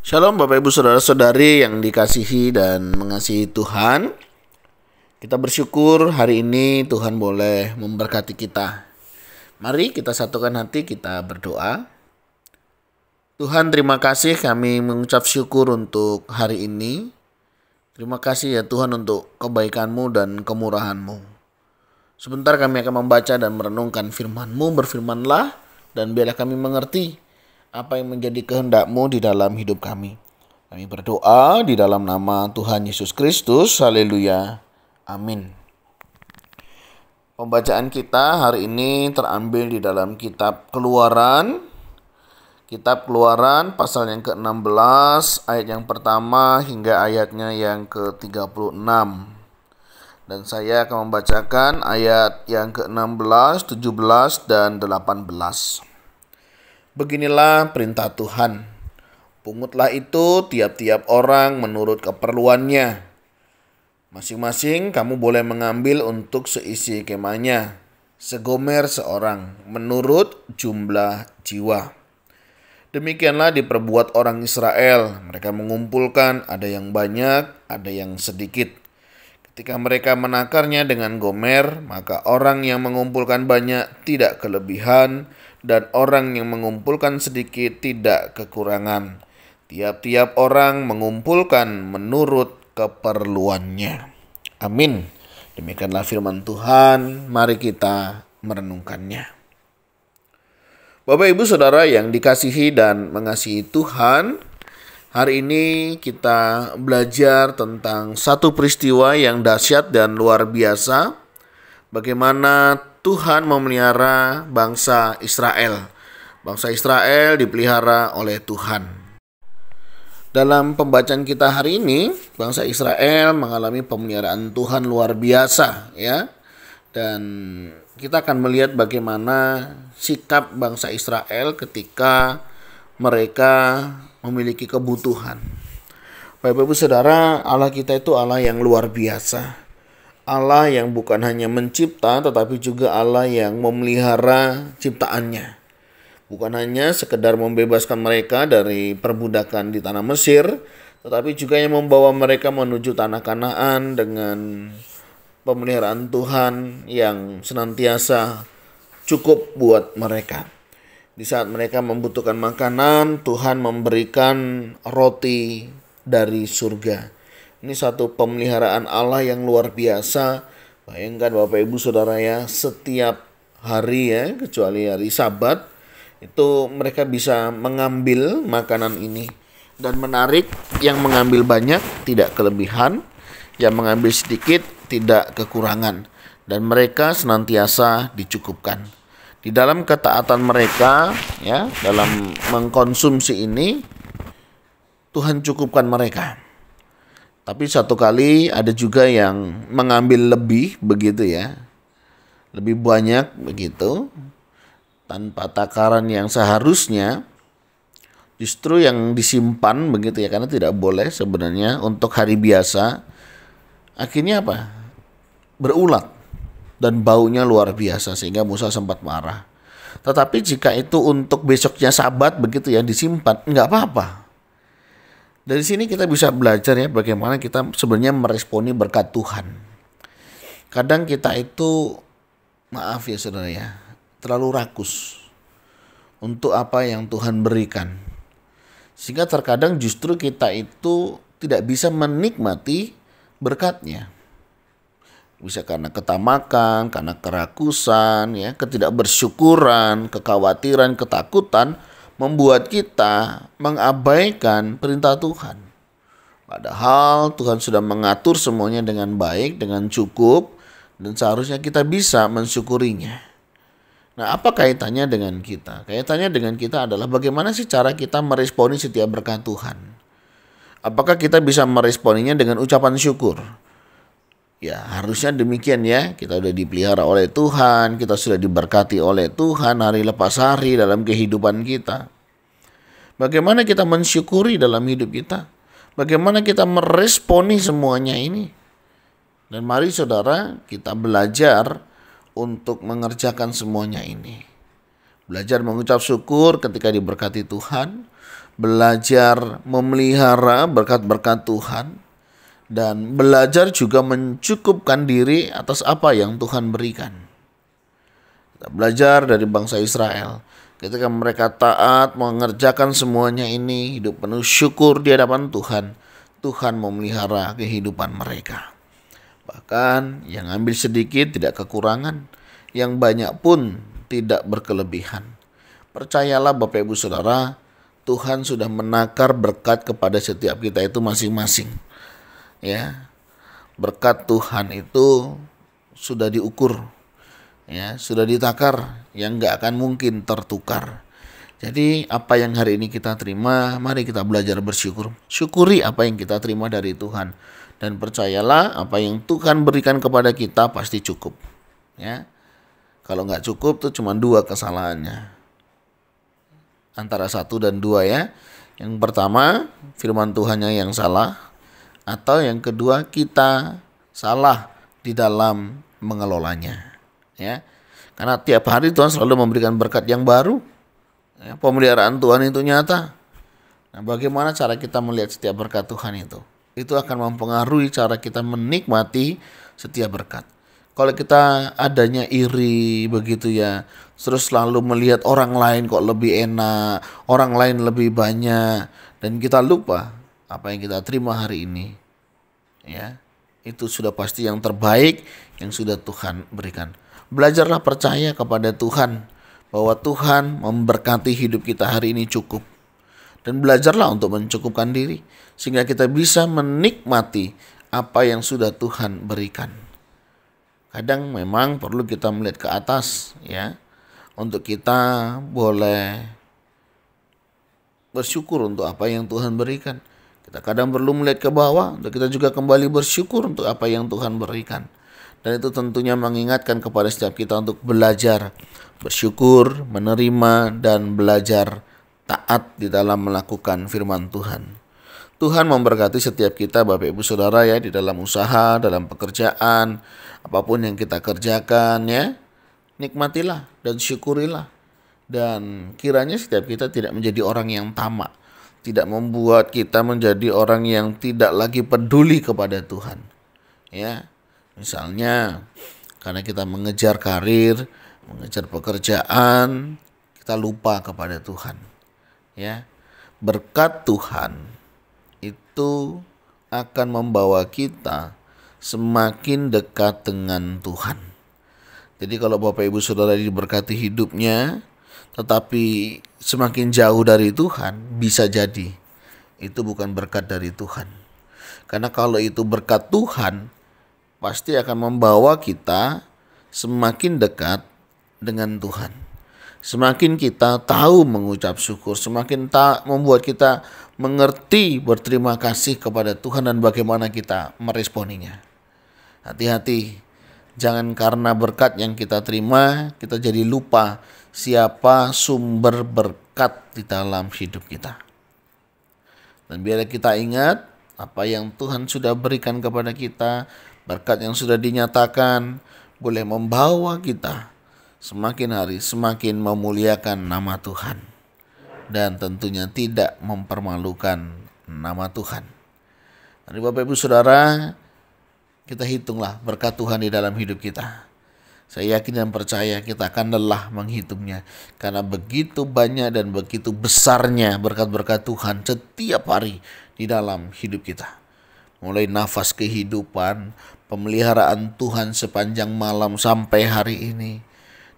Shalom Bapak Ibu Saudara-saudari yang dikasihi dan mengasihi Tuhan. Kita bersyukur hari ini Tuhan boleh memberkati kita. Mari kita satukan hati, kita berdoa. Tuhan, terima kasih, kami mengucap syukur untuk hari ini. Terima kasih ya Tuhan untuk kebaikan-Mu dan kemurahan-Mu. Sebentar kami akan membaca dan merenungkan firman-Mu. Berfirmanlah dan biarlah kami mengerti apa yang menjadi kehendak-Mu di dalam hidup kami. Kami berdoa di dalam nama Tuhan Yesus Kristus. Haleluya. Amin. Pembacaan kita hari ini terambil di dalam kitab Keluaran. Kitab Keluaran pasal yang ke-16 ayat yang pertama hingga ayatnya yang ke-36. Dan saya akan membacakan ayat yang ke-16, 17 dan 18. Beginilah perintah Tuhan. Pungutlah itu tiap-tiap orang menurut keperluannya. Masing-masing kamu boleh mengambil untuk seisi kemahnya, segomer seorang, menurut jumlah jiwa. Demikianlah diperbuat orang Israel. Mereka mengumpulkan, ada yang banyak, ada yang sedikit. Ketika mereka menakarnya dengan gomer, maka orang yang mengumpulkan banyak tidak kelebihan, dan orang yang mengumpulkan sedikit tidak kekurangan. Tiap-tiap orang mengumpulkan menurut keperluannya. Amin. Demikianlah firman Tuhan. Mari kita merenungkannya. Bapak Ibu Saudara yang dikasihi dan mengasihi Tuhan, hari ini kita belajar tentang satu peristiwa yang dahsyat dan luar biasa. Bagaimana Tuhan memelihara bangsa Israel. Bangsa Israel dipelihara oleh Tuhan. Dalam pembacaan kita hari ini, bangsa Israel mengalami pemeliharaan Tuhan luar biasa, ya. Dan kita akan melihat bagaimana sikap bangsa Israel ketika mereka memiliki kebutuhan. Bapak Ibu Saudara, Allah kita itu Allah yang luar biasa. Allah yang bukan hanya mencipta tetapi juga Allah yang memelihara ciptaannya. Bukan hanya sekedar membebaskan mereka dari perbudakan di tanah Mesir, tetapi juga yang membawa mereka menuju tanah Kanaan dengan pemeliharaan Tuhan yang senantiasa cukup buat mereka. Di saat mereka membutuhkan makanan, Tuhan memberikan roti dari surga. Ini satu pemeliharaan Allah yang luar biasa. Bayangkan Bapak Ibu Saudara ya, setiap hari ya, kecuali hari Sabat, itu mereka bisa mengambil makanan ini. Dan menarik, yang mengambil banyak tidak kelebihan, yang mengambil sedikit tidak kekurangan. Dan mereka senantiasa dicukupkan. Di dalam ketaatan mereka ya, dalam mengkonsumsi ini, Tuhan cukupkan mereka. Tapi satu kali ada juga yang mengambil lebih begitu ya. Lebih banyak begitu. Tanpa takaran yang seharusnya. Justru yang disimpan begitu ya. Karena tidak boleh sebenarnya untuk hari biasa. Akhirnya apa? Berulat. Dan baunya luar biasa sehingga Musa sempat marah. Tetapi jika itu untuk besoknya Sabat begitu ya disimpan, enggak apa-apa. Dari sini kita bisa belajar ya bagaimana kita sebenarnya meresponi berkat Tuhan. Kadang kita itu, maaf ya saudara ya, terlalu rakus untuk apa yang Tuhan berikan. Sehingga terkadang justru kita itu tidak bisa menikmati berkatnya. Bisa karena ketamakan, karena kerakusan, ya, ketidakbersyukuran, kekhawatiran, ketakutan, membuat kita mengabaikan perintah Tuhan. Padahal Tuhan sudah mengatur semuanya dengan baik, dengan cukup, dan seharusnya kita bisa mensyukurinya. Nah, apa kaitannya dengan kita? Kaitannya dengan kita adalah bagaimana sih cara kita meresponi setiap berkat Tuhan. Apakah kita bisa meresponinya dengan ucapan syukur? Ya, harusnya demikian ya. Kita sudah dipelihara oleh Tuhan, kita sudah diberkati oleh Tuhan hari lepas hari dalam kehidupan kita. Bagaimana kita mensyukuri dalam hidup kita? Bagaimana kita meresponi semuanya ini? Dan mari saudara, kita belajar untuk mengerjakan semuanya ini. Belajar mengucap syukur ketika diberkati Tuhan. belajar memelihara berkat-berkat Tuhan, dan belajar juga mencukupkan diri atas apa yang Tuhan berikan. Kita belajar dari bangsa Israel. Ketika mereka taat mengerjakan semuanya ini, hidup penuh syukur di hadapan Tuhan, Tuhan memelihara kehidupan mereka. Bahkan yang ambil sedikit tidak kekurangan, yang banyak pun tidak berkelebihan. Percayalah Bapak Ibu Saudara, Tuhan sudah menakar berkat kepada setiap kita itu masing-masing. Ya, berkat Tuhan itu sudah diukur, ya, sudah ditakar, yang nggak akan mungkin tertukar. Jadi apa yang hari ini kita terima, mari kita belajar bersyukur. Syukuri apa yang kita terima dari Tuhan, dan percayalah apa yang Tuhan berikan kepada kita pasti cukup. Ya, kalau nggak cukup tuh cuma dua kesalahannya, antara 1 dan 2 ya. Yang pertama firman Tuhannya yang salah, atau yang kedua kita salah di dalam mengelolanya. Ya, karena tiap hari Tuhan selalu memberikan berkat yang baru. Ya, pemeliharaan Tuhan itu nyata. Nah, bagaimana cara kita melihat setiap berkat Tuhan itu? Itu akan mempengaruhi cara kita menikmati setiap berkat. Kalau kita adanya iri begitu ya, terus selalu melihat orang lain kok lebih enak, orang lain lebih banyak, dan kita lupa apa yang kita terima hari ini. Ya, itu sudah pasti yang terbaik yang sudah Tuhan berikan. Belajarlah percaya kepada Tuhan, bahwa Tuhan memberkati hidup kita hari ini cukup. Dan belajarlah untuk mencukupkan diri, sehingga kita bisa menikmati apa yang sudah Tuhan berikan. Kadang memang perlu kita melihat ke atas, ya, untuk kita boleh bersyukur untuk apa yang Tuhan berikan. Kita kadang perlu melihat ke bawah untuk kita juga kembali bersyukur untuk apa yang Tuhan berikan. Dan itu tentunya mengingatkan kepada setiap kita untuk belajar bersyukur, menerima, dan belajar taat di dalam melakukan firman Tuhan. Tuhan memberkati setiap kita Bapak Ibu Saudara ya, di dalam usaha, dalam pekerjaan, apapun yang kita kerjakan ya. Nikmatilah dan syukurilah. Dan kiranya setiap kita tidak menjadi orang yang tamak, tidak membuat kita menjadi orang yang tidak lagi peduli kepada Tuhan. Ya. Misalnya karena kita mengejar karir, mengejar pekerjaan, kita lupa kepada Tuhan. Ya. Berkat Tuhan itu akan membawa kita semakin dekat dengan Tuhan. Jadi kalau Bapak Ibu Saudara diberkati hidupnya, tetapi semakin jauh dari Tuhan, bisa jadi itu bukan berkat dari Tuhan. Karena kalau itu berkat Tuhan, pasti akan membawa kita semakin dekat dengan Tuhan. Semakin kita tahu mengucap syukur, semakin membuat kita mengerti berterima kasih kepada Tuhan dan bagaimana kita meresponinya. Hati-hati, jangan karena berkat yang kita terima, kita jadi lupa siapa sumber berkat di dalam hidup kita. Dan biar kita ingat apa yang Tuhan sudah berikan kepada kita, berkat yang sudah dinyatakan, boleh membawa kita semakin hari semakin memuliakan nama Tuhan. Dan tentunya tidak mempermalukan nama Tuhan. Mari Bapak Ibu Saudara, kita hitunglah berkat Tuhan di dalam hidup kita. Saya yakin dan percaya kita akan lelah menghitungnya, karena begitu banyak dan begitu besarnya berkat-berkat Tuhan setiap hari di dalam hidup kita. Mulai nafas kehidupan, pemeliharaan Tuhan sepanjang malam sampai hari ini,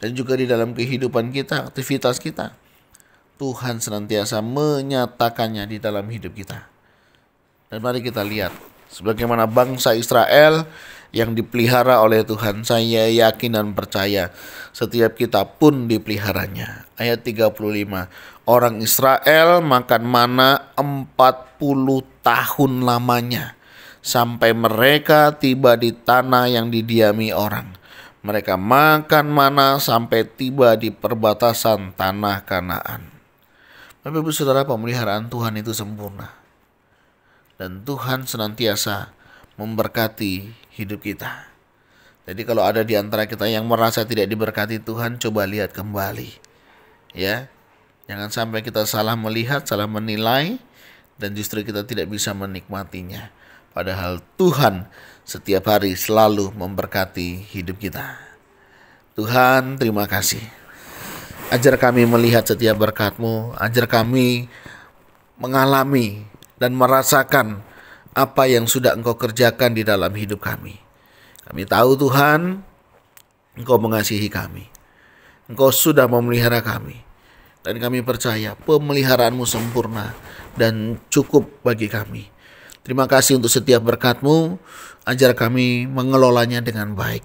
dan juga di dalam kehidupan kita, aktivitas kita. Tuhan senantiasa menyatakannya di dalam hidup kita. Dan mari kita lihat sebagaimana bangsa Israel yang dipelihara oleh Tuhan. Saya yakin dan percaya setiap kita pun dipeliharanya. Ayat 35. Orang Israel makan mana 40 tahun lamanya, sampai mereka tiba di tanah yang didiami orang. Mereka makan mana sampai tiba di perbatasan tanah Kanaan. Bapak Ibu Saudara, pemeliharaan Tuhan itu sempurna. Dan Tuhan senantiasa memberkati hidup kita. Jadi kalau ada di antara kita yang merasa tidak diberkati Tuhan, coba lihat kembali. Ya. Jangan sampai kita salah melihat, salah menilai, dan justru kita tidak bisa menikmatinya. Padahal Tuhan setiap hari selalu memberkati hidup kita. Tuhan, terima kasih. Ajar kami melihat setiap berkat-Mu, ajar kami mengalami dan merasakan apa yang sudah Engkau kerjakan di dalam hidup kami. Kami tahu Tuhan, Engkau mengasihi kami. Engkau sudah memelihara kami. Dan kami percaya pemeliharaanmu sempurna dan cukup bagi kami. Terima kasih untuk setiap berkat-Mu. Ajar kami mengelolanya dengan baik.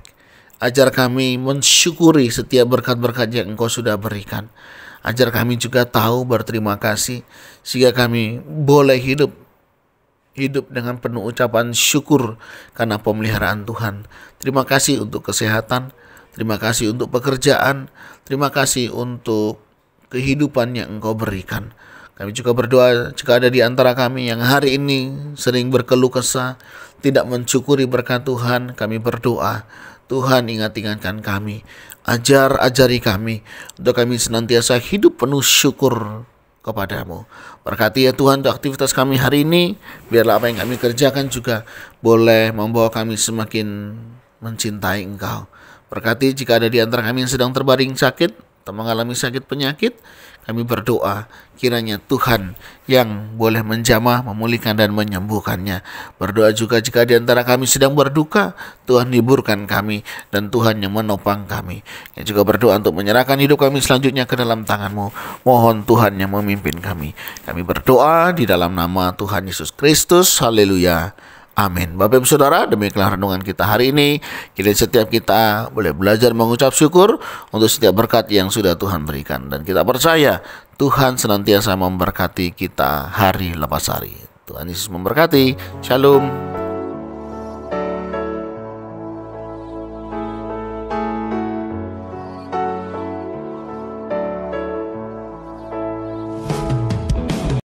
Ajar kami mensyukuri setiap berkat-berkat yang Engkau sudah berikan. Ajar kami juga tahu berterima kasih, sehingga kami boleh hidup dengan penuh ucapan syukur karena pemeliharaan Tuhan. Terima kasih untuk kesehatan. Terima kasih untuk pekerjaan. Terima kasih untuk kehidupan yang Engkau berikan. Kami juga berdoa jika ada di antara kami yang hari ini sering berkeluh kesah, tidak mensyukuri berkat Tuhan, kami berdoa, Tuhan ingatkan kami, ajari kami, untuk kami senantiasa hidup penuh syukur kepadamu. Berkati ya Tuhan untuk aktivitas kami hari ini, biarlah apa yang kami kerjakan juga boleh membawa kami semakin mencintai Engkau. Berkati jika ada di antara kami yang sedang terbaring sakit, atau mengalami sakit penyakit, kami berdoa kiranya Tuhan yang boleh menjamah, memulihkan dan menyembuhkannya. Berdoa juga jika di antara kami sedang berduka, Tuhan hiburkan kami dan Tuhan yang menopang kami. Yang juga berdoa untuk menyerahkan hidup kami selanjutnya ke dalam tangan-Mu. Mohon Tuhan yang memimpin kami. Kami berdoa di dalam nama Tuhan Yesus Kristus. Haleluya. Amin. Bapak Ibu Saudara, demikianlah renungan kita hari ini. Kiranya setiap kita boleh belajar mengucap syukur untuk setiap berkat yang sudah Tuhan berikan. Dan kita percaya Tuhan senantiasa memberkati kita hari lepas hari. Tuhan Yesus memberkati. Shalom.